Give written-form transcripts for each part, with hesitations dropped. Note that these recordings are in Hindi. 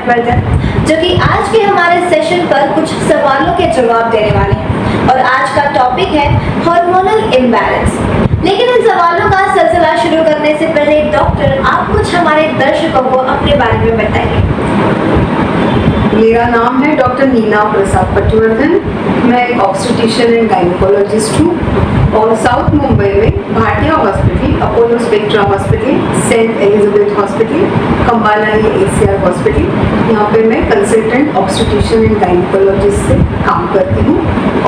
हर्षवर्धन, जो कि आज के हमारे सेशन पर कुछ सवालों के जवाब देने वाले हैं। और आज का टॉपिक है हार्मोनल इम्बैलेंस। लेकिन इन सवालों का सिलसिला शुरू करने से पहले डॉक्टर, आप कुछ हमारे दर्शकों को अपने बारे में बताइए। मेरा नाम है डॉक्टर नीना प्रसाद पटवर्धन। मैं एक ऑब्स्टेट्रिशियन एंड गायनेकोलॉजिस्ट हूँ और साउथ मुंबई में Bhatia hospital, Apollo Spectra hospital, Saint Elizabeth hospital, कंबालाई ACR हॉस्पिटल, यहाँ पे मैं कंसल्टेंट ऑब्स्टेट्रिशियन एंड गायनेकोलॉजिस्ट से काम करती हूँ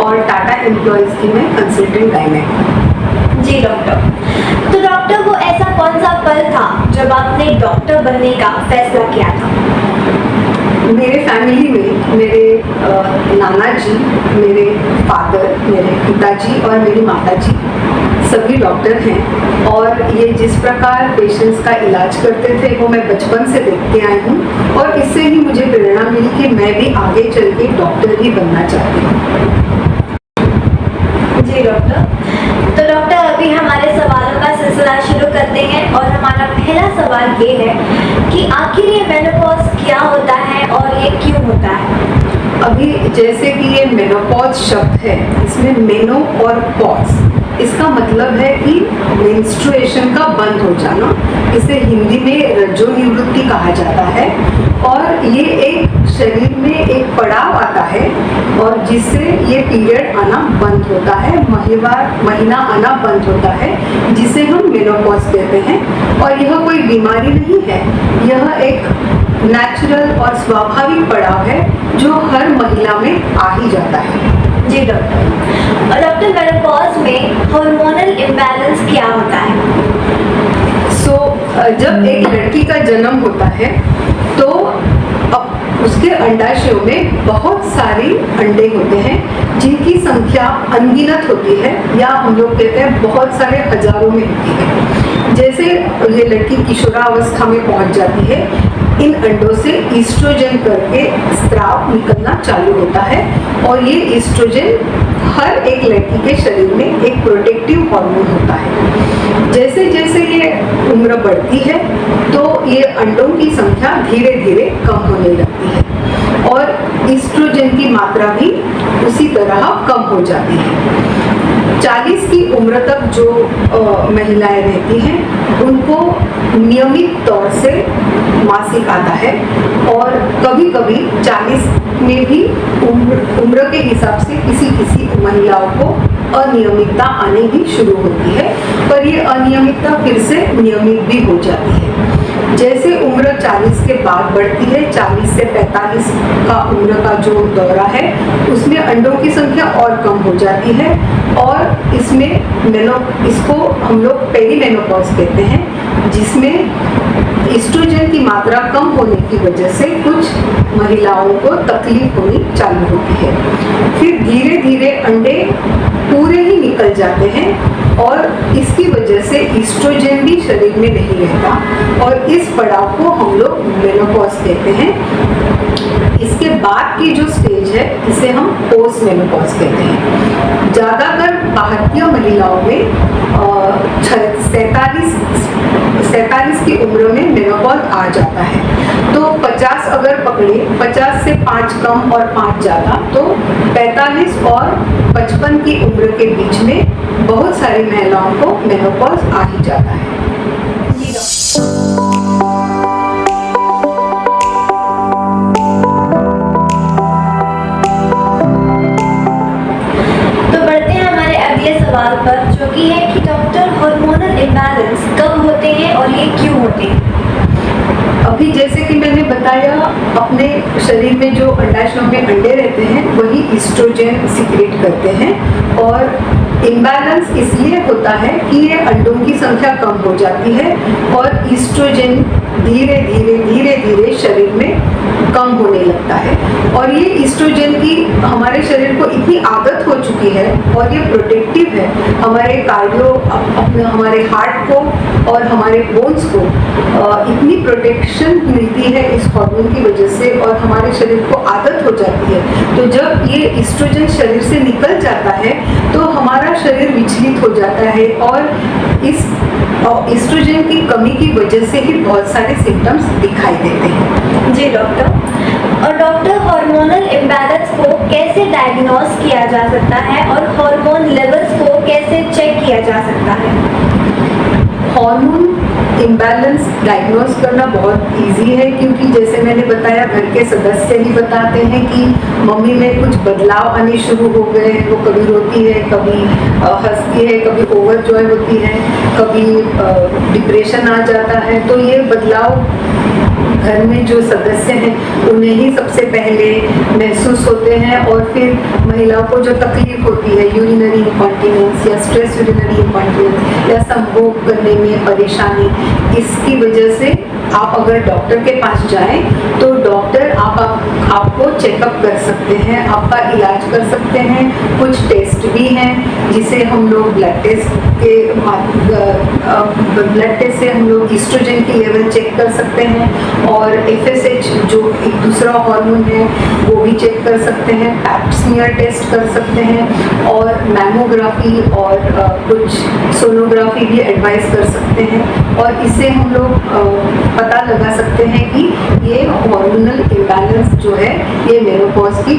और टाटा एम्प्लॉयज़ की मैं कंसल्टेंट गायनेक। जी डॉक्टर, तो डॉक्टर वो ऐसा कौन सा पल था जब आपने डॉक्टर बनने का फैसला किया था? मेरे फैमिली में मेरे नाना जी, मेरे फादर, मेरे पिताजी और मेरी माता जी सभी डॉक्टर हैं और ये जिस प्रकार पेशेंट्स का इलाज करते थे वो मैं बचपन से देखते आई हूँ और इससे ही मुझे प्रेरणा मिली कि मैं भी आगे चल के डॉक्टर ही बनना चाहती हूँ। जी डॉक्टर, तो डॉक्टर अभी हमारे सवालों का सिलसिला शुरू करते हैं और हमारा पहला सवाल ये है कि आखिर ये मेनोपॉज क्या होता है और ये क्यों होता है? अभी जैसे कि ये मेनोपॉज शब्द है, इसमें मेनो और पॉज, इसका मतलब है कि मेंस्ट्रुएशन का बंद हो जाना। इसे हिंदी में रजोनिवृत्ति कहा जाता है और ये एक शरीर में एक पड़ाव आता है और जिससे ये पीरियड आना बंद होता है, महीना आना बंद होता है, जिसे हम मेनोपॉज कहते हैं। और यह कोई बीमारी नहीं है, यह एक नेचुरल और स्वाभाविक पड़ाव है जो हर महिला में आ ही जाता है। जी डॉक्टर, और डॉक्टर मेनोपॉज में हार्मोनल इम्बैलेंस क्या होता है? जब एक लड़की का जन्म होता है तो अब उसके अंडाशयों में बहुत सारे अंडे होते हैं जिनकी संख्या अनगिनत होती है या हम लोग कहते हैं बहुत सारे हजारों में होती है। जैसे ये लड़की किशोरावस्था में पहुंच जाती है, इन अंडों से ईस्ट्रोजन करके स्राव निकलना चालू होता है और ये ईस्ट्रोजन हर एक लड़की के शरीर में एक प्रोटेक्टिव हार्मोन होता है। जैसे जैसे ये उम्र बढ़ती है तो ये अंडों की संख्या धीरे धीरे कम होने लगती है और ईस्ट्रोजन की मात्रा भी उसी तरह कम हो जाती है। 40 की उम्र तक जो महिलाएं रहती हैं उनको नियमित तौर से मासिक आता है और कभी कभी 40 में भी उम्र के हिसाब से किसी महिलाओं को अनियमितता आनी भी शुरू होती है, पर ये अनियमितता फिर से नियमित भी हो जाती है। जैसे उम्र 40 के बाद बढ़ती है, 40 से 45 का उम्र का जो दौरा है उसमें अंडों की संख्या और कम हो जाती है और इसमें इसको हम लोग पेरीमेनोपॉज कहते हैं, जिसमें ईस्ट्रोजन की मात्रा कम होने की वजह से कुछ महिलाओं को तकलीफ होनी चालू होती है। फिर धीरे धीरे अंडे पूरे ही निकल जाते हैं और इसकी वजह से ईस्ट्रोजन भी शरीर में नहीं रहता और इस पड़ाव को हम लोग मेनोपॉज कहते हैं। इसके बाद की जो स्टेज है इसे हम पोस्ट मेनोपॉज कहते हैं। ज़्यादातर भारतीय महिलाओं में 47 की उम्र में मेनोपॉज आ जाता है। तो 50 अगर पकड़े, 50 से 5 कम और 5 ज़्यादा, तो 45 और 55 की उम्र के बीच में बहुत सारी महिलाओं को मेनोपॉज आ ही जाता है। तो बढ़ते हैं हमारे अगले सवाल पर, जो कि है कि डॉक्टर हार्मोनल इम्बैलेंस कब होते हैं और ये क्यों होते हैं? अभी जैसे कि मैंने बताया, अपने शरीर में जो अंडाशयों में अंडे रहते हैं वही ईस्ट्रोजन सीक्रेट करते हैं और इम्बैलेंस इसलिए होता है कि ये अंडों की संख्या कम हो जाती है और ईस्ट्रोजन धीरे धीरे शरीर में कम होने लगता है और ये ईस्ट्रोजन की हमारे शरीर को इतनी आदत हो चुकी है और ये प्रोटेक्टिव है हमारे हमारे हार्ट को और हमारे बोन्स को इतनी प्रोटेक्शन मिलती है इस हार्मोन की वजह से और हमारे शरीर को आदत हो जाती है। तो जब ये ईस्ट्रोजन शरीर से निकल जाता है तो हमारा शरीर विचलित हो जाता है और इस ईस्ट्रोजन की कमी की वजह से ही बहुत सारे सिम्टम्स दिखाई देते हैं। जी डॉक्टर, और डॉक्टर, हार्मोनल इम्बैलेंस को कैसे डायग्नोस किया जा सकता है और हार्मोन लेवल्स को कैसे चेक किया जा सकता है? हार्मोन इम्बैलेंस डायग्नोस करना बहुत इजी है, क्योंकि जैसे मैंने बताया घर के सदस्य ही बताते हैं कि मम्मी में कुछ बदलाव आने शुरू हो गए हैं। वो कभी रोती है, कभी हंसती है, कभी ओवरजॉय होती है, कभी डिप्रेशन आ जाता है। तो ये बदलाव घर में जो सदस्य हैं उन्हें ही सबसे पहले महसूस होते हैं, और फिर महिलाओं को जो तकलीफ होती है यूरिनरी इंकॉन्टिनेंस या स्ट्रेस यूरिनरी इंकॉन्टिनेंस या संभोग करने में परेशानी, इसकी वजह से आप अगर डॉक्टर के पास जाएं तो डॉक्टर आपको चेकअप कर सकते हैं, आपका इलाज कर सकते हैं। कुछ टेस्ट भी हैं जिसे हम लोग ब्लड टेस्ट से हम लोग ईस्ट्रोजन की लेवल चेक कर सकते हैं, और FSH जो एक दूसरा हार्मोन है वो भी चेक कर सकते हैं। पैप स्मीयर टेस्ट कर सकते हैं, और मैमोग्राफी और कुछ सोनोग्राफी भी एडवाइस कर सकते हैं, और इससे हम लोग पता लगा सकते हैं कि ये हार्मोनल इम्बैलेंस जो है ये मेनोपॉज की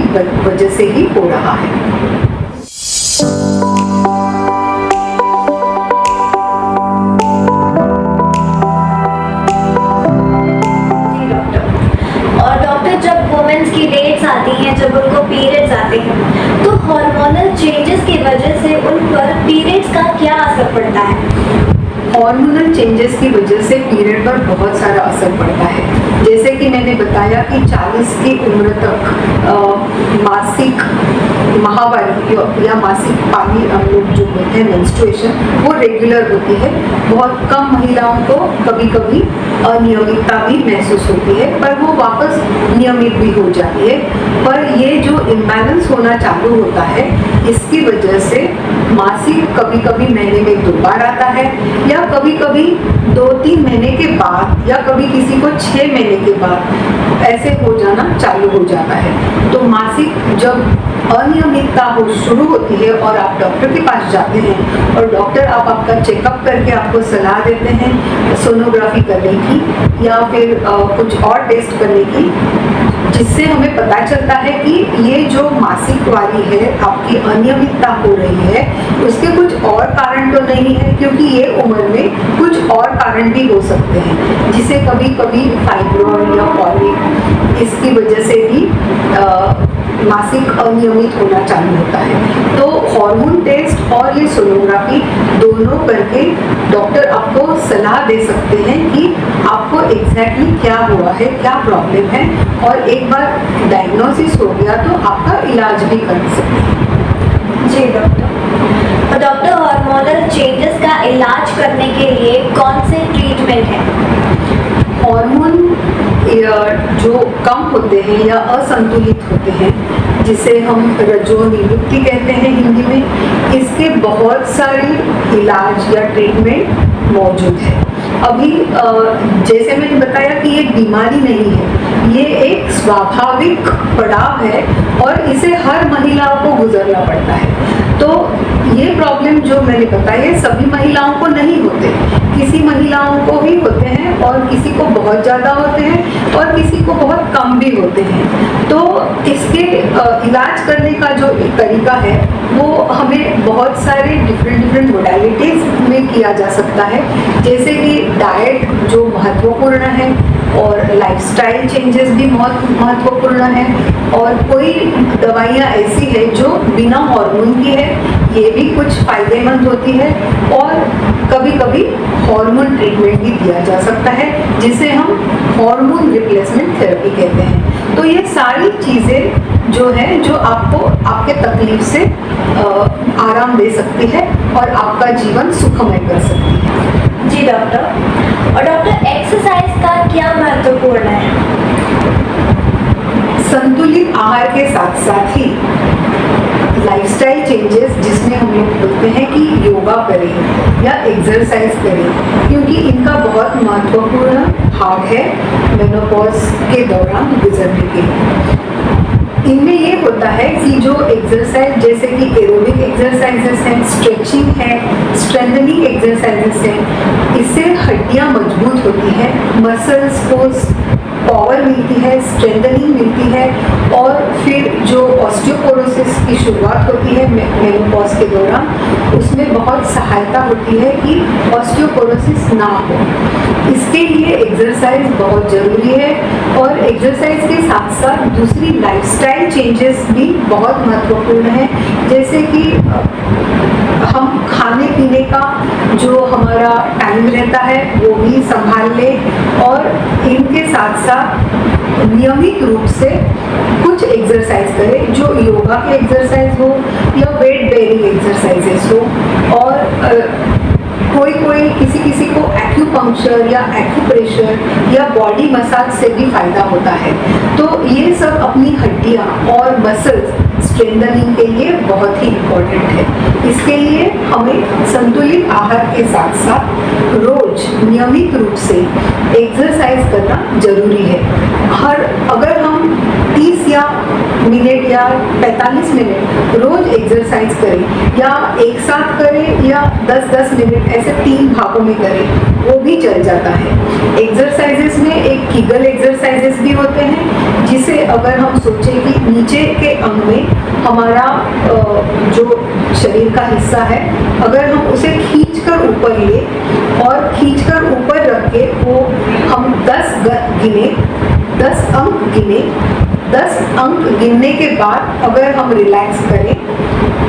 वजह से ही हो रहा है। की डेट्स आती हैं, जब उनको पीरियड्स आते हैं, तो हार्मोनल चेंजेस की वजह से उन पर पीरियड्स का क्या असर पड़ता है? हार्मोनल चेंजेस की वजह से पीरियड पर बहुत सारा असर पड़ता है। जैसे कि मैंने बताया कि 40 की उम्र तक मासिक माहवारी या मासिक पानी हम लोग जो बोलते हैं मेंस्ट्रुएशन, वो रेगुलर होती है। बहुत कम महिलाओं को कभी कभी अनियमितता भी महसूस होती है, पर वो वापस नियमित भी हो जाती है। पर ये जो इम्बैलेंस होना चालू होता है, इसकी वजह से मासिक कभी कभी महीने में 2 बार आता है, या कभी कभी 2-3 महीने के बाद, या कभी किसी को 6 महीने के बाद ऐसे हो जाना चालू हो जाता है। तो मासिक जब अनियमितता हो शुरू होती है और आप डॉक्टर के पास जाते हैं, और डॉक्टर आपका चेकअप करके आपको सलाह देते हैं सोनोग्राफी करने की या फिर कुछ और टेस्ट करने की, जिससे हमें पता चलता है कि ये जो मासिक वारी है आपकी अनियमितता हो रही है, उसके कुछ और कारण तो नहीं है, क्योंकि ये उम्र में कुछ और कारण भी हो सकते हैं, जिसे कभी कभी फाइब्रॉइड या पॉलिप, इसकी वजह से भी मासिक अनियमित होना चालू होता है। तो हार्मोन टेस्ट और ये सोनोग्राफी दोनों करके डॉक्टर आपको सलाह दे सकते हैं कि आपको एग्जैक्टली क्या हुआ है, क्या प्रॉब्लम है, और एक बार डायग्नोसिस हो गया तो आपका इलाज भी कर सकते हैं। जी डॉक्टर। और डॉक्टर, हार्मोनल चेंजेस का इलाज करने के लिए कौन से ट्रीटमेंट हैं? हार्मोन जो कम होते हैं या असंतुलित होते हैं, जिसे हम रजोनिवृत्ति कहते हैं हिंदी में, इसके बहुत सारे इलाज या ट्रीटमेंट मौजूद है। अभी जैसे मैंने बताया कि ये बीमारी नहीं है, ये एक स्वाभाविक पड़ाव है और इसे हर महिलाओं को गुजरना पड़ता है। तो ये प्रॉब्लम जो मैंने बताया सभी महिलाओं को नहीं होते, किसी महिलाओं को ही होते हैं, और किसी को बहुत ज़्यादा होते हैं और किसी को बहुत कम भी होते हैं। तो इसके इलाज करने का जो तरीका है वो हमें बहुत सारे डिफरेंट मोडालिटीज़ में किया जा सकता है, जैसे कि डाइट जो महत्वपूर्ण है, और लाइफस्टाइल चेंजेस भी बहुत महत्वपूर्ण है, और कोई दवाइयाँ ऐसी है जो बिना हार्मोन की है, ये भी कुछ फायदेमंद होती है, और कभी कभी हार्मोन ट्रीटमेंट भी दिया जा सकता है, जिसे हम हार्मोन रिप्लेसमेंट थेरेपी कहते हैं। तो ये सारी चीज़ें जो है जो आपको आपके तकलीफ से आराम दे सकती है और आपका जीवन सुखमय कर सकती है। जी डॉक्टर। और डॉक्टर, एक्सरसाइज का क्या महत्वपूर्ण है? संतुलित आहार के साथ साथ ही लाइफस्टाइल चेंजेस, जिसमें हम लोग बोलते हैं कि योगा करें या एक्सरसाइज करें, क्योंकि इनका बहुत महत्वपूर्ण भाग है मेनोपॉज के दौरान गुजरने के लिए। इनमें ये होता है कि जो एक्सरसाइज जैसे कि एरोबिक एक्सरसाइजेस हैं, स्ट्रेचिंग है, स्ट्रेंथनिंग एक्सरसाइजेस हैं, इससे हड्डियां मजबूत होती हैं, मसल्स को पावर मिलती है, है, स्ट्रेंथनिंग मिलती है और फिर जो ऑस्टियोपोरोसिस की शुरुआत होती है मेनोपॉज के दौरान, उसमें बहुत सहायता होती है कि ऑस्टियोपोरोसिस ना हो। इसके लिए एक्सरसाइज बहुत ज़रूरी है और एक्सरसाइज के साथ साथ दूसरी लाइफस्टाइल चेंजेस भी बहुत महत्वपूर्ण है, जैसे कि हम खाने पीने का जो हमारा टाइम रहता है वो भी संभाल ले और इनके साथ साथ नियमित रूप से कुछ एक्सरसाइज करें, जो योगा के एक्सरसाइज हो या वेट बेयरिंग एक्सरसाइजेस हो। और कोई किसी को एक्यूपंक्चर या एक्यूप्रेशर या बॉडी मसाज से भी फायदा होता है। तो ये सब अपनी हड्डियाँ और मसल्स स्ट्रेंथनिंग के लिए बहुत ही इम्पोर्टेंट है। इसके लिए हमें संतुलित आहार के साथ साथ रोज नियमित रूप से एक्सरसाइज करना जरूरी है। अगर हम 30 या मिनट या 45 मिनट रोज एक्सरसाइज करें या एक साथ करें या 10-10 मिनट ऐसे 3 भागों में करें, वो भी चल जाता है। एक्सरसाइजेस में एक कीगल एक्सरसाइजेस भी होते हैं, जिसे अगर हम सोचें कि नीचे के अंग में हमारा जो शरीर का हिस्सा है, अगर हम उसे खींचकर ऊपर ले और खींचकर ऊपर रख के वो हम 10 अंक गिने, 10 अंक गिनने के बाद अगर हम रिलैक्स करें,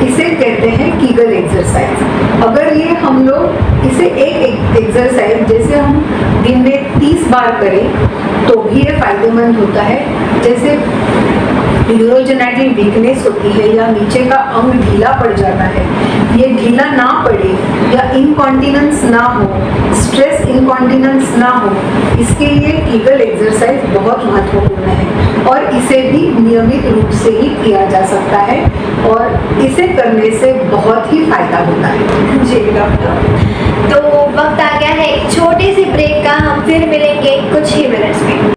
इसे कहते हैं कीगल एक्सरसाइज। अगर ये हम लोग इसे एक एक्सरसाइज जैसे हम दिन में 30 बार करें तो भी ये फायदेमंद होता है। जैसे यूरोजेनाइटल वीकनेस होती है या नीचे का अंग ढीला पड़ जाता है, ये ढीला ना पड़े या इनकॉन्टिनेंस ना हो, स्ट्रेस इनकॉन्टिनेंस ना हो, इसके लिए कीगल एक्सरसाइज बहुत महत्वपूर्ण है और इसे भी नियमित रूप से ही किया जा सकता है और इसे करने से बहुत ही फायदा होता है। जी डॉक्टर, तो वक्त आ गया है एक छोटी सी ब्रेक का। हम फिर मिलेंगे कुछ ही मिनट्स में।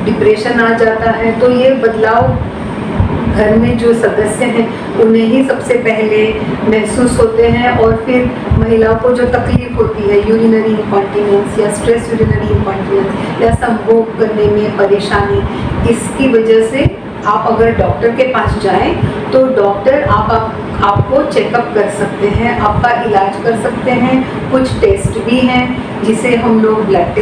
डिप्रेशन आ जाता है तो ये बदलाव घर में जो सदस्य हैं उन्हें ही सबसे पहले महसूस होते हैं और फिर महिलाओं को जो तकलीफ होती है यूरिनरी इंकॉन्टिनेंस या स्ट्रेस यूरिनरी इंकॉन्टिनेंस या संभोग करने में परेशानी, इसकी वजह से आप अगर डॉक्टर के पास जाएं तो डॉक्टर आपको चेकअप कर सकते हैं, आपका इलाज कर सकते हैं। कुछ टेस्ट भी हैं जिसे हम लोग ब्लड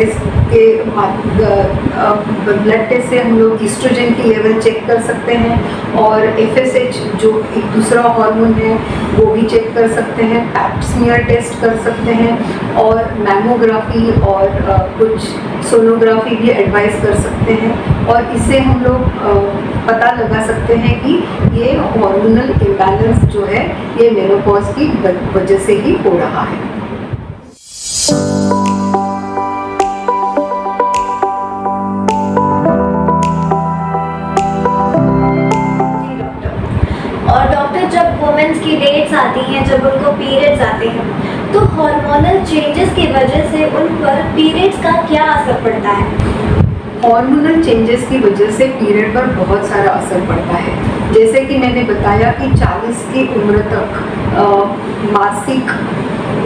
टेस्ट से हम लोग ईस्ट्रोजन की लेवल चेक कर सकते हैं और FSH जो एक दूसरा हार्मोन है वो भी चेक कर सकते हैं, पैप स्मीयर टेस्ट कर सकते हैं और मैमोग्राफी और कुछ सोनोग्राफी भी एडवाइस कर सकते हैं और इससे हम लोग पता लगा सकते हैं कि ये हार्मोनल इम्बैलेंस जो है ये मेनोपॉज की वजह से ही हो रहा है। और डॉक्टर, जब वुमेन्स की डेट्स आती हैं, जब उनको पीरियड्स आते हैं, तो हार्मोनल चेंजेस की वजह से उन पर पीरियड्स का क्या असर पड़ता है? हार्मोनल चेंजेस की वजह से पीरियड पर बहुत सारा असर पड़ता है। जैसे कि मैंने बताया कि 40 की उम्र तक मासिक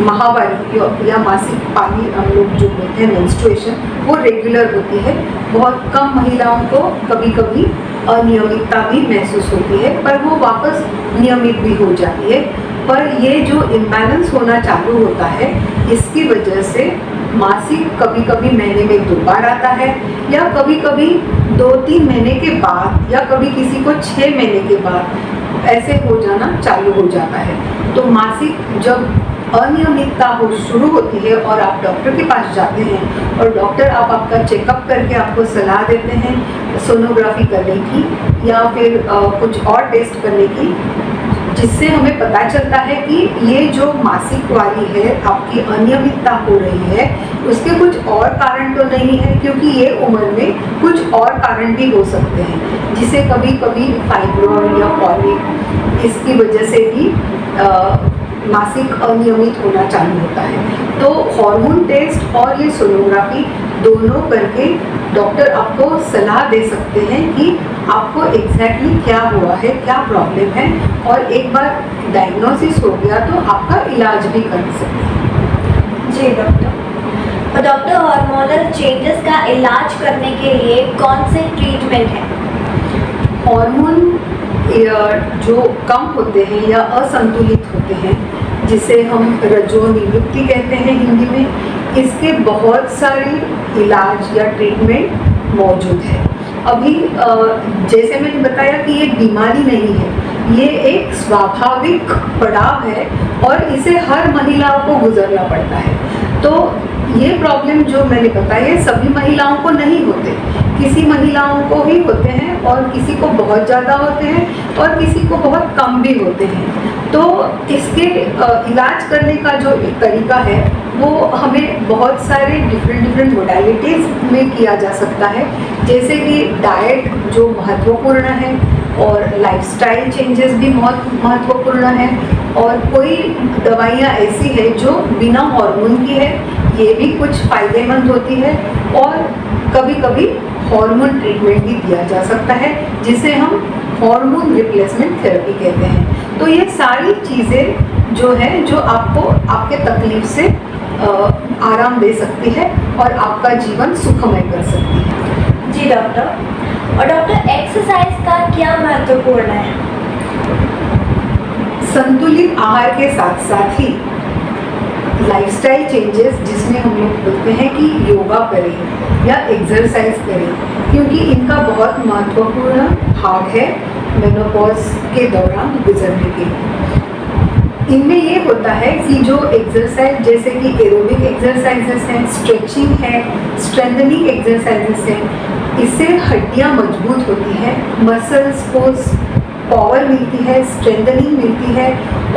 माहवारी या मासिक पानी हम लोग जो बोलते हैं मेंस्ट्रुएशन, वो रेगुलर होती है। बहुत कम महिलाओं को कभी कभी अनियमितता भी महसूस होती है, पर वो वापस नियमित भी हो जाती है। पर ये जो इम्बैलेंस होना चालू होता है, इसकी वजह से मासिक कभी कभी महीने में 2 बार आता है, या कभी कभी 2-3 महीने के बाद, या कभी किसी को 6 महीने के बाद ऐसे हो जाना चालू हो जाता है। तो मासिक जब अनियमितता हो शुरू होती है और आप डॉक्टर के पास जाते हैं और डॉक्टर आपका चेकअप करके आपको सलाह देते हैं सोनोग्राफी करने की या फिर कुछ और टेस्ट करने की, जिससे हमें पता चलता है कि ये जो मासिक वारी है आपकी अनियमितता हो रही है, उसके कुछ और कारण तो नहीं है, क्योंकि ये उम्र में कुछ और कारण भी हो सकते हैं, जिसे कभी कभी फाइब्रॉइड या पॉलिप, इसकी वजह से भी मासिक अनियमित होना चालू होता है। तो हार्मोन टेस्ट और ये सोनोग्राफी दोनों करके डॉक्टर आपको सलाह दे सकते हैं कि आपको एग्जैक्टली क्या हुआ है, क्या प्रॉब्लम है, और एक बार डायग्नोसिस हो गया तो आपका इलाज भी कर सकते हैं। जी डॉक्टर। और डॉक्टर, हार्मोनल चेंजेस का इलाज करने के लिए कौन से ट्रीटमेंट हैं? हार्मोन जो कम होते हैं या असंतुलित होते हैं, जिसे हम रजोनिवृत्ति कहते हैं हिंदी में, इसके बहुत सारे इलाज या ट्रीटमेंट मौजूद है। अभी जैसे मैंने बताया कि ये बीमारी नहीं है, ये एक स्वाभाविक पड़ाव है और इसे हर महिलाओं को गुजरना पड़ता है। तो ये प्रॉब्लम जो मैंने बताया ये सभी महिलाओं को नहीं होते, किसी महिलाओं को ही होते हैं और किसी को बहुत ज़्यादा होते हैं और किसी को बहुत कम भी होते हैं। तो इसके इलाज करने का जो एक तरीका है वो हमें बहुत सारे डिफरेंट मोडालिटीज़ में किया जा सकता है, जैसे कि डाइट जो महत्वपूर्ण है और लाइफस्टाइल चेंजेस भी बहुत महत्वपूर्ण है, और कोई दवाइयाँ ऐसी है जो बिना हार्मोन की है, ये भी कुछ फ़ायदेमंद होती है, और कभी कभी हार्मोन ट्रीटमेंट भी दिया जा सकता है, जिसे हम हार्मोन रिप्लेसमेंट थेरेपी कहते हैं। तो ये सारी चीज़ें जो है जो आपको आपके तकलीफ से आराम दे सकती है और आपका जीवन सुखमय कर सकती है। जी डॉक्टर। और डॉक्टर, एक्सरसाइज का क्या महत्वपूर्ण है? संतुलित आहार के साथ साथ ही लाइफस्टाइल चेंजेस, जिसमें हम लोग बोलते हैं कि योगा करें या एक्सरसाइज करें, क्योंकि इनका बहुत महत्वपूर्ण भाग है मेनोपॉज के दौरान गुजरने के लिए। इनमें ये होता है कि जो एक्सरसाइज जैसे कि एरोबिक एक्सरसाइजेस हैं, स्ट्रेचिंग है, स्ट्रेंथनिंग एक्सरसाइजेस हैं, इससे हड्डियाँ मजबूत होती हैं, मसल्स को पावर मिलती है, स्ट्रेंथनिंग मिलती है,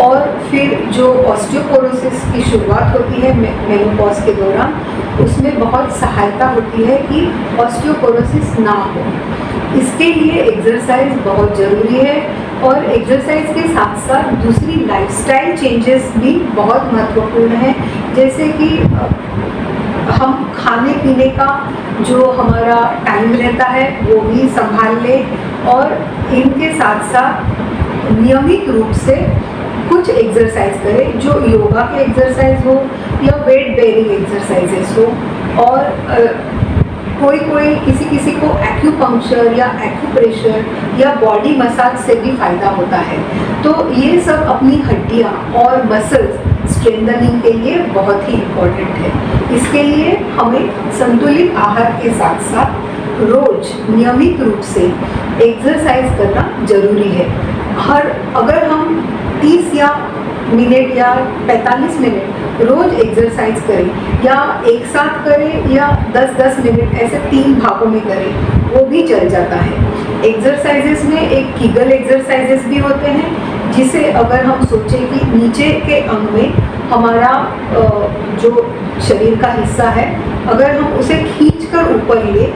और फिर जो ऑस्टियोपोरोसिस की शुरुआत होती है मेनोपॉज के दौरान, उसमें बहुत सहायता होती है कि ऑस्टियोपोरोसिस ना हो। इसके लिए एक्सरसाइज बहुत ज़रूरी है, और एक्सरसाइज के साथ साथ दूसरी लाइफस्टाइल चेंजेस भी बहुत महत्वपूर्ण है, जैसे कि हम खाने पीने का जो हमारा टाइम रहता है वो भी संभाल लें, और इनके साथ साथ नियमित रूप से कुछ एक्सरसाइज करें, जो योगा के एक्सरसाइज हो या वेट बेयरिंग एक्सरसाइजेस हो, और कोई किसी को एक्यूपंक्चर या एक्यूप्रेशर या बॉडी मसाज से भी फ़ायदा होता है। तो ये सब अपनी हड्डियाँ और मसल्स स्ट्रेंथनिंग के लिए बहुत ही इम्पोर्टेंट है। इसके लिए हमें संतुलित आहार के साथ साथ रोज नियमित रूप से एक्सरसाइज करना जरूरी है। अगर हम 30 या मिनट या 45 मिनट रोज एक्सरसाइज करें, या एक साथ करें या 10-10 मिनट ऐसे 3 भागों में करें, वो भी चल जाता है। एक्सरसाइजेस में एक कीगल एक्सरसाइजेस भी होते हैं, जिसे अगर हम सोचें कि नीचे के अंग में हमारा जो शरीर का हिस्सा है, अगर हम उसे खींचकर ऊपर ले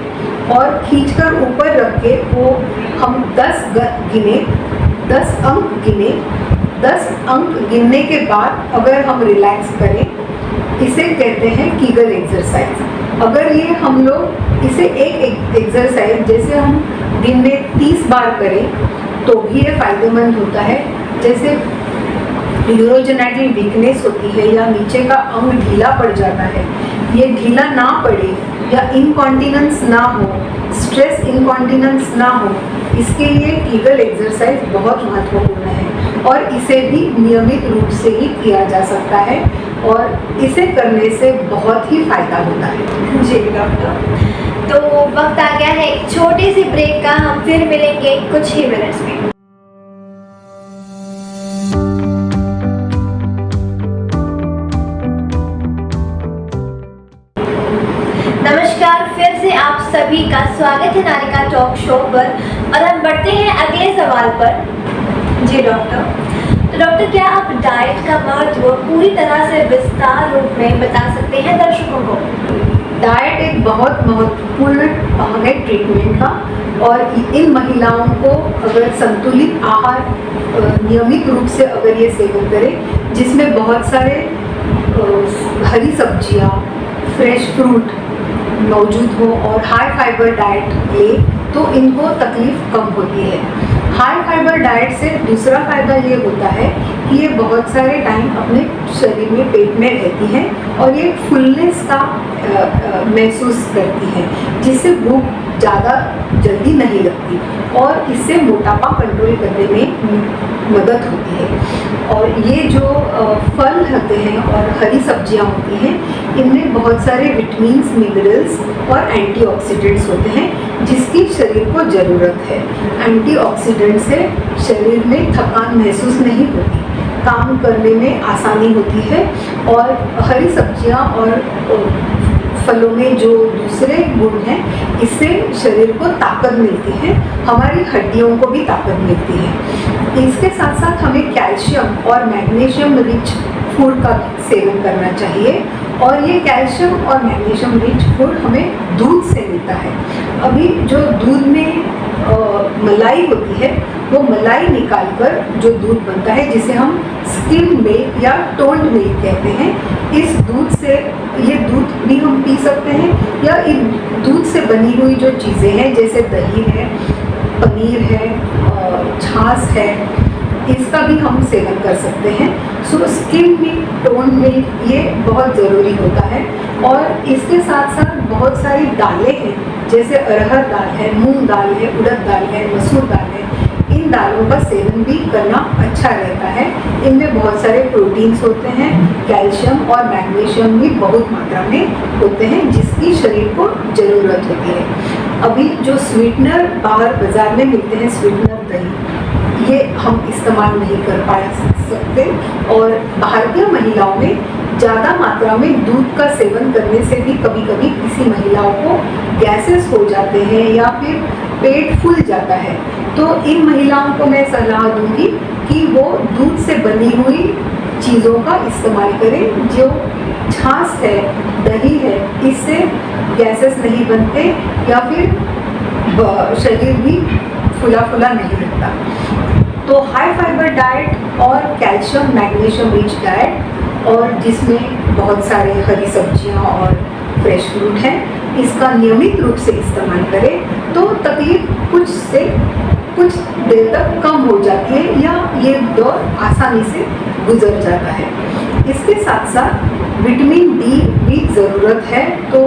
और खींचकर ऊपर रख के वो हम 10 अंक गिने, 10 अंक गिनने के बाद अगर हम रिलैक्स करें, इसे कहते हैं कीगल एक्सरसाइज। अगर ये हम लोग इसे एक एक्सरसाइज जैसे हम दिन में 30 बार करें तो भी ये फायदेमंद होता है। जैसे यूरोजेनाइटल वीकनेस होती है या नीचे का अंग ढीला पड़ जाता है, ये ढीला ना पड़े या इनकॉन्टिनेंस ना हो, स्ट्रेस इनकॉन्टिनेंस ना हो, इसके लिए कीगल एक्सरसाइज बहुत महत्वपूर्ण है और इसे भी नियमित रूप से ही किया जा सकता है और इसे करने से बहुत ही फायदा होता है। जी डॉक्टर, तो वक्त आ गया है एक छोटी सी ब्रेक का। हम फिर मिलेंगे कुछ ही मिनट्स में। नमस्कार, फिर से आप सभी का स्वागत है नारिका टॉक शो पर और हम बढ़ते हैं अगले सवाल पर। जी डॉक्टर, तो डॉक्टर क्या आप डाइट का महत्व पूरी तरह से विस्तार रूप में बता सकते हैं दर्शकों को? डाइट एक बहुत महत्वपूर्ण भाग है ट्रीटमेंट का और इन महिलाओं को अगर संतुलित आहार नियमित रूप से अगर ये सेवन करें, जिसमें बहुत सारे हरी सब्जियां, फ्रेश फ्रूट मौजूद हो और हाई फाइबर डाइट ले, तो इनको तकलीफ कम होती है। हाई फाइबर डाइट से दूसरा फायदा ये होता है कि ये बहुत सारे टाइम अपने शरीर में, पेट में रहती है और ये फुलनेस का महसूस करती है, जिससे भूख ज़्यादा जल्दी नहीं लगती और इससे मोटापा कंट्रोल करने में मदद होती है। और ये जो फल होते हैं और हरी सब्जियां होती हैं, इनमें बहुत सारे विटामिन्स, मिनरल्स और एंटीऑक्सीडेंट्स होते हैं जिसकी शरीर को ज़रूरत है। एंटीऑक्सीडेंट से शरीर में थकान महसूस नहीं होती, काम करने में आसानी होती है और हरी सब्जियां और फलों में जो दूसरे गुण हैं, इससे शरीर को ताकत मिलती है, हमारी हड्डियों को भी ताकत मिलती है। इसके साथ साथ हमें कैल्शियम और मैग्नीशियम रिच फूड का सेवन करना चाहिए और ये कैल्शियम और मैग्नीशियम रिच फूड हमें दूध से मिलता है। अभी जो दूध में मलाई होती है, वो मलाई निकालकर जो दूध बनता है, जिसे हम स्किम मिल्क या टोन्ड मिल्क कहते हैं, इस दूध से, ये दूध भी हम पी सकते हैं या इन दूध से बनी हुई जो चीज़ें हैं जैसे दही है, पनीर है, छाछ है, इसका भी हम सेवन कर सकते हैं। सो स्किम मिल्क, टोन्ड मिल्क ये बहुत ज़रूरी होता है। और इसके साथ साथ बहुत सारी दालें हैं, जैसे अरहर दाल है, मूंग दाल है, उड़द दाल है, मसूर दाल है, इन दालों का सेवन भी करना अच्छा रहता है। इनमें बहुत सारे प्रोटीन्स होते हैं, कैल्शियम और मैग्नीशियम भी बहुत मात्रा में होते हैं, जिसकी शरीर को ज़रूरत होती है। अभी जो स्वीटनर बाहर बाज़ार में मिलते हैं, स्वीटनर दही, ये हम इस्तेमाल नहीं कर पा सकते और भारतीय महिलाओं में ज़्यादा मात्रा में दूध का सेवन करने से भी कभी कभी किसी महिलाओं को गैसेस हो जाते हैं या फिर पेट फूल जाता है। तो इन महिलाओं को मैं सलाह दूंगी कि वो दूध से बनी हुई चीज़ों का इस्तेमाल करें, जो छाछ है, दही है, इससे गैसेस नहीं बनते या फिर शरीर भी फुला फुला नहीं लगता। तो हाई फाइबर डाइट और कैल्शियम मैग्नीशियम रिच डाइट और जिसमें बहुत सारे हरी सब्जियां और फ्रेश फ्रूट हैं, इसका नियमित रूप से इस्तेमाल करें तो तकलीफ कुछ देर तक कम हो जाती है या ये दौर आसानी से गुजर जाता है। इसके साथ साथ विटामिन डी भी ज़रूरत है, तो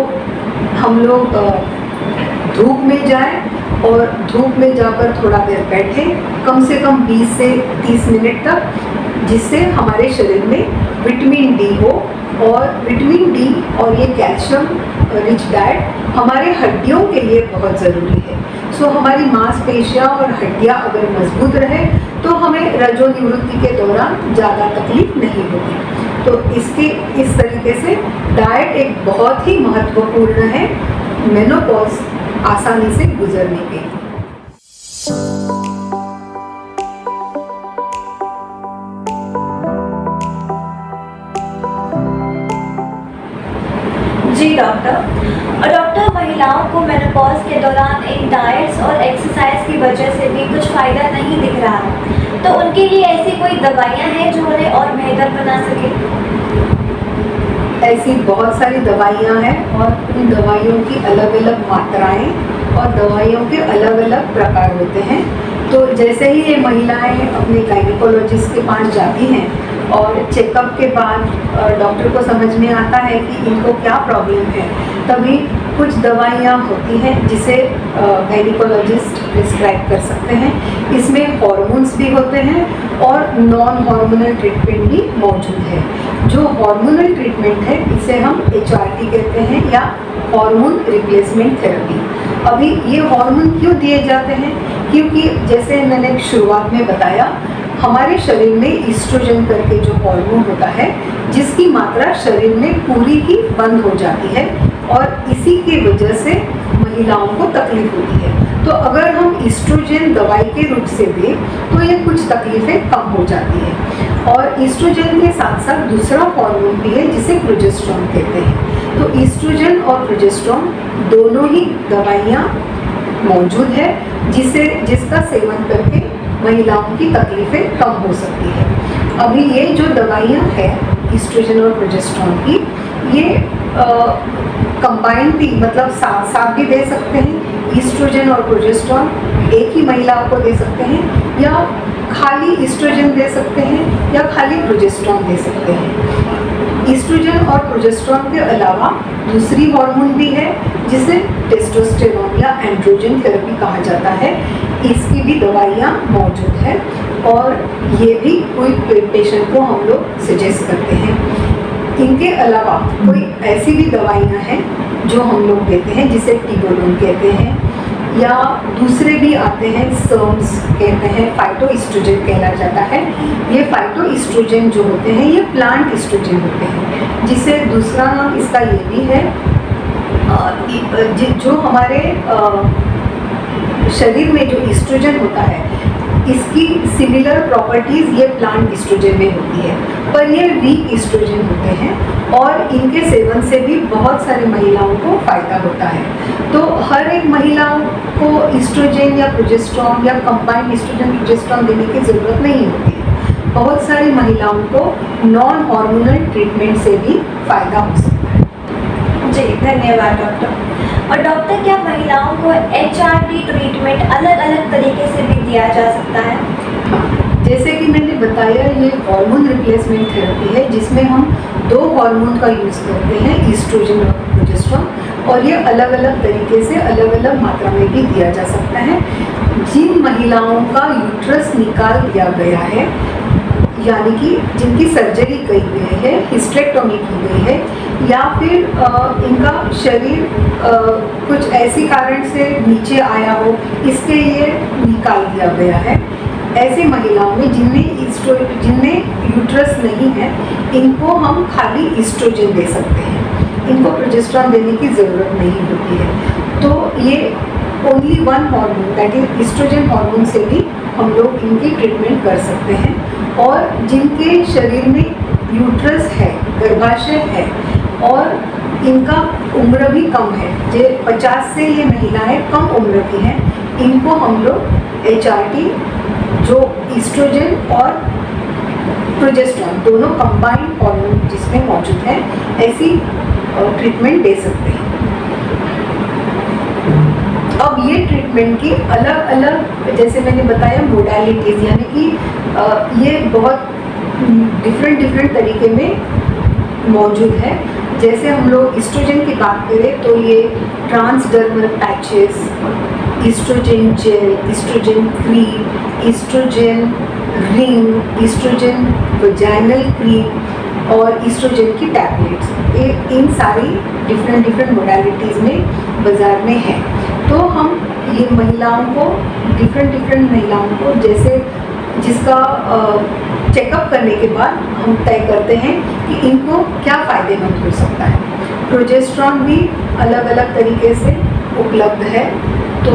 हम लोग धूप में जाएं और धूप में जाकर थोड़ा देर बैठें, कम से कम 20 से 30 मिनट तक, जिससे हमारे शरीर में विटामिन डी हो। और विटामिन डी और ये कैल्शियम रिच डाइट हमारे हड्डियों के लिए बहुत ज़रूरी है। सो हमारी मांसपेशियां और हड्डियां अगर मजबूत रहे तो हमें रजोनिवृत्ति के दौरान ज़्यादा तकलीफ नहीं होगी। तो इस तरीके से डाइट एक बहुत ही महत्वपूर्ण है मेनोपॉज आसानी से गुजरने के लिए। जी डॉक्टर, और डॉक्टर महिलाओं को मेनोपॉज के दौरान इन डाइट्स और एक्सरसाइज की वजह से भी कुछ फ़ायदा नहीं दिख रहा है, तो उनके लिए ऐसी कोई दवाइयाँ हैं जो उन्हें और बेहतर बना सके? ऐसी बहुत सारी दवाइयाँ हैं और उन दवाइयों की अलग अलग मात्राएं और दवाइयों के अलग अलग प्रकार होते हैं। तो जैसे ही ये महिलाएं अपने गायनिकोलॉजिस्ट के पास जाती हैं और चेकअप के बाद डॉक्टर को समझ में आता है कि इनको क्या प्रॉब्लम है, तभी कुछ दवाइयाँ होती हैं जिसे गायनिकोलॉजिस्ट प्रिस्क्राइब कर सकते हैं। इसमें हार्मोन्स भी होते हैं और नॉन हार्मोनल ट्रीटमेंट भी मौजूद है। जो हार्मोनल ट्रीटमेंट है इसे हम HRT कहते हैं या हार्मोन रिप्लेसमेंट थेरेपी। अभी ये हार्मोन क्यों दिए जाते हैं? क्योंकि जैसे मैंने शुरुआत में बताया, हमारे शरीर में ईस्ट्रोजन करके जो हार्मोन होता है जिसकी मात्रा शरीर में पूरी ही बंद हो जाती है और इसी के वजह से महिलाओं को तकलीफ होती है। तो अगर हम ईस्ट्रोजन दवाई के रूप से दें तो ये कुछ तकलीफें कम हो जाती है। और ईस्ट्रोजन के साथ साथ दूसरा हार्मोन भी है जिसे प्रोजेस्टेरोन कहते हैं। तो ईस्ट्रोजन और प्रोजेस्टेरोन दोनों ही दवाइयाँ मौजूद है जिसका सेवन करके महिलाओं की तकलीफें कम हो सकती है। अभी ये जो दवाइयाँ हैं ईस्ट्रोजन और प्रोजेस्टेरोन की, ये कंबाइंड भी मतलब साथ साथ भी दे सकते हैं। ईस्ट्रोजन और प्रोजेस्टेरोन एक ही महिला को दे सकते हैं या खाली ईस्ट्रोजन दे सकते हैं या खाली प्रोजेस्टेरोन दे सकते हैं। ईस्ट्रोजन और प्रोजेस्टेरोन के अलावा दूसरी हार्मोन भी है जिसे टेस्टोस्टेरोन या एंड्रोजन थेरेपी कहा जाता है। इसकी भी दवाइयाँ मौजूद है और ये भी कोई पेशेंट को हम लोग सजेस्ट करते हैं। इनके अलावा कोई ऐसी भी दवाइयाँ हैं जो हम लोग देते हैं जिसे टिगोलोन कहते हैं या दूसरे भी आते हैं, सर्म्स कहते हैं, फाइटोइस्ट्रोजन कहला जाता है। ये फाइटोइस्ट्रोजन जो होते हैं ये प्लांट इस्ट्रोजन होते हैं, जिसे दूसरा नाम इसका ये भी है जो हमारे शरीर में जो इस्ट्रोजन होता है इसकी सिमिलर प्रॉपर्टीज़ ये प्लांट इस्ट्रोजन में होती है, पर ये वीक इस्ट्रोजन होते हैं और इनके सेवन से भी बहुत सारी महिलाओं को फ़ायदा होता है। तो हर एक महिला को इस्ट्रोजन या प्रोजेस्टेरोन या कंबाइंड इस्ट्रोजन प्रोजेस्टेरोन देने की ज़रूरत नहीं होती है। बहुत सारी महिलाओं को नॉन हार्मोनल ट्रीटमेंट से भी फ़ायदा हो सकता है। जी धन्यवाद डॉक्टर। और डॉक्टर, क्या महिलाओं को HRT ट्रीटमेंट अलग अलग तरीके से भी दिया जा सकता है? हाँ, जैसे कि मैंने बताया, ये हार्मोन रिप्लेसमेंट थेरेपी है जिसमें हम दो हार्मोन का यूज़ करते हैं, ईस्ट्रोजन और प्रोजेस्टेरोन, और ये अलग अलग तरीके से अलग अलग मात्रा में भी दिया जा सकता है। जिन महिलाओं का यूट्रस निकाल दिया गया है, यानी कि जिनकी सर्जरी की गई है, हिस्टेरेक्टोमी की गई है, या फिर इनका शरीर कुछ ऐसी कारण से नीचे आया हो, इसके लिए निकाल दिया गया है, ऐसे महिलाओं में जिनमें यूट्रस नहीं है, इनको हम खाली ईस्ट्रोजन दे सकते हैं। इनको प्रोजेस्टेरोन देने की ज़रूरत नहीं होती है। तो ये only one hormone, that is oestrogen hormone से भी हम लोग इनकी ट्रीटमेंट कर सकते हैं। और जिनके शरीर में यूट्रस है, गर्भाशय है और इनका उम्र भी कम है, जो 50 से ये महिलाएं कम उम्र की हैं, इनको हम लोग HRT जो ईस्ट्रोजन और प्रोजेस्टेरोन दोनों कंबाइंड हार्मोन जिसमें मौजूद है, ऐसी ट्रीटमेंट दे सकते हैं। अब ये ट्रीटमेंट की अलग अलग, जैसे मैंने बताया, मोडालिटीज़, यानी कि ये बहुत डिफरेंट तरीके में मौजूद है। जैसे हम लोग ईस्ट्रोजन की बात करें तो ये transdermal patches, oestrogen gel, oestrogen cream, oestrogen ring, oestrogen vaginal cream और ईस्ट्रोजन की टैबलेट्स, इन सारी डिफरेंट मोडालिटीज़ में बाज़ार में है। तो हम ये महिलाओं को, डिफरेंट महिलाओं को, जैसे जिसका चेकअप करने के बाद हम तय करते हैं कि इनको क्या फ़ायदेमंद हो सकता है। प्रोजेस्टेरोन भी अलग अलग तरीके से उपलब्ध है, तो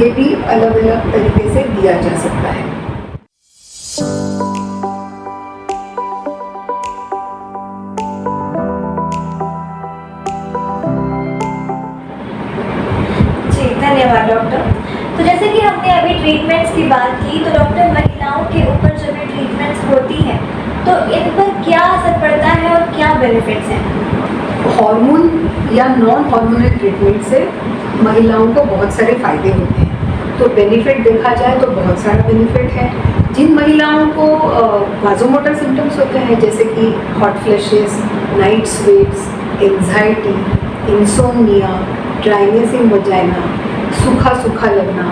ये भी अलग अलग तरीके से दिया जा सकता है। धन्यवाद डॉक्टर। तो जैसे कि हमने अभी ट्रीटमेंट्स की बात की, तो डॉक्टर, महिलाओं के ऊपर जब ये ट्रीटमेंट्स होती हैं तो इन पर क्या असर पड़ता है और क्या बेनिफिट्स हैं? हार्मोन या नॉन हार्मोनल ट्रीटमेंट से महिलाओं को बहुत सारे फ़ायदे होते हैं। तो बेनिफिट देखा जाए तो बहुत सारा बेनिफिट है। जिन महिलाओं को वाजोमोटर सिम्टम्स होते हैं जैसे कि hot flashes, night sweats, anxiety, insomnia, dryness इन वजाइना, सूखा सूखा लगना,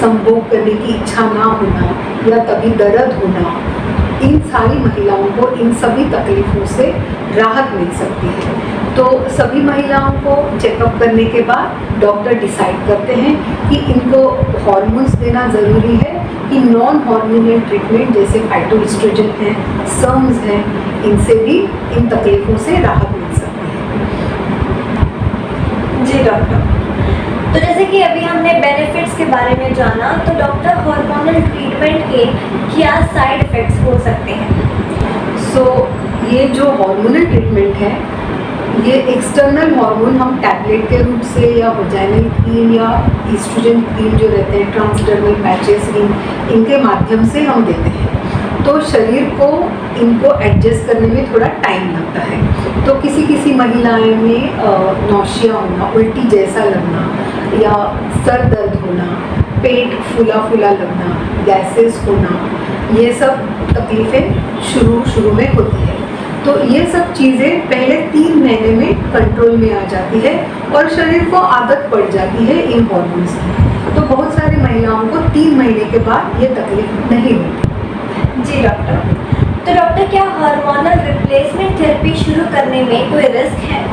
संभोग करने की इच्छा ना होना या कभी दर्द होना, इन सारी महिलाओं को इन सभी तकलीफ़ों से राहत मिल सकती है। तो सभी महिलाओं को चेकअप करने के बाद डॉक्टर डिसाइड करते हैं कि इनको हार्मोन्स देना ज़रूरी है कि नॉन हार्मोनल ट्रीटमेंट जैसे फाइटोएस्ट्रोजन है, सर्म्स हैं, इनसे भी इन तकलीफ़ों से राहत मिल सकती है। जी डॉक्टर, तो जैसे कि अभी हमने बेनिफिट्स के बारे में जाना, तो डॉक्टर हार्मोनल ट्रीटमेंट के क्या साइड इफ़ेक्ट्स हो सकते हैं? सो ये जो हार्मोनल ट्रीटमेंट है, ये एक्सटर्नल हार्मोन हम टैबलेट के रूप से या वजाइनल क्रीम या ईस्ट्रोजन क्रीम जो रहते हैं, ट्रांसडर्मल पैचेस, इनके माध्यम से हम देते हैं। तो शरीर को इनको एडजस्ट करने में थोड़ा टाइम लगता है। तो किसी किसी महिलाएं में नौशिया होना, उल्टी जैसा लगना या सर दर्द होना, पेट फूला फूला लगना, गैसेस होना, ये सब तकलीफ़ें शुरू में होती है। तो ये सब चीज़ें पहले 3 महीने में कंट्रोल में आ जाती है और शरीर को आदत पड़ जाती है इन हार्मोन्स की। तो बहुत सारी महिलाओं को 3 महीने के बाद ये तकलीफ नहीं होती। जी डॉक्टर, तो डॉक्टर क्या हार्मोनल रिप्लेसमेंट थेरेपी शुरू करने में कोई रिस्क है?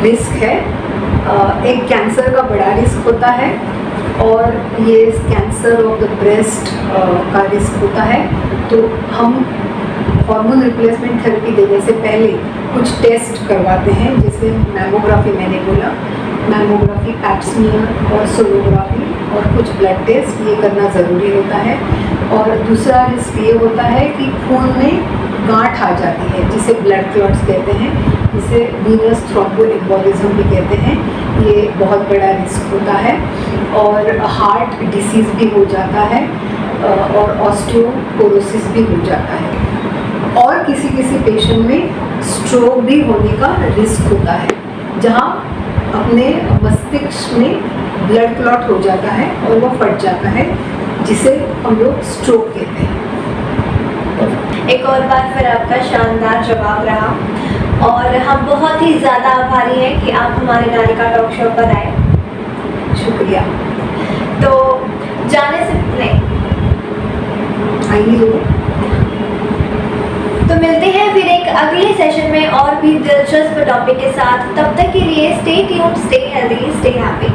रिस्क है, एक कैंसर का बड़ा रिस्क होता है और ये कैंसर ऑफ द ब्रेस्ट का रिस्क होता है। तो हम हार्मोन रिप्लेसमेंट थेरेपी देने से पहले कुछ टेस्ट करवाते हैं, जैसे मैमोग्राफी मैंने बोला, मैमोग्राफी, पैप स्मीयर और सोनोग्राफी और कुछ ब्लड टेस्ट ये करना ज़रूरी होता है। और दूसरा रिस्क ये होता है कि खून में गांठ आ जाती है जिसे ब्लड क्लॉट्स कहते हैं, जिसे वीनस थ्रोम्बोएम्बोलिज्म भी कहते हैं। ये बहुत बड़ा रिस्क होता है और हार्ट डिसीज़ भी हो जाता है और ऑस्टियोपोरोसिस भी हो जाता है। और किसी किसी पेशेंट में स्ट्रोक भी होने का रिस्क होता है, जहाँ अपने मस्तिष्क में ब्लड क्लॉट हो जाता है और वो फट जाता है, जिसे हम लोग स्ट्रोक कहते हैं। एक और बार फिर आपका शानदार जवाब रहा और हम बहुत ही ज़्यादा आभारी हैं कि आप हमारे नारिका टॉक शो पर आए। शुक्रिया। तो जाने से नहीं, आइए तो मिलते हैं फिर एक अगले सेशन में और भी दिलचस्प टॉपिक के साथ। तब तक के लिए stay tuned, stay healthy, stay happy.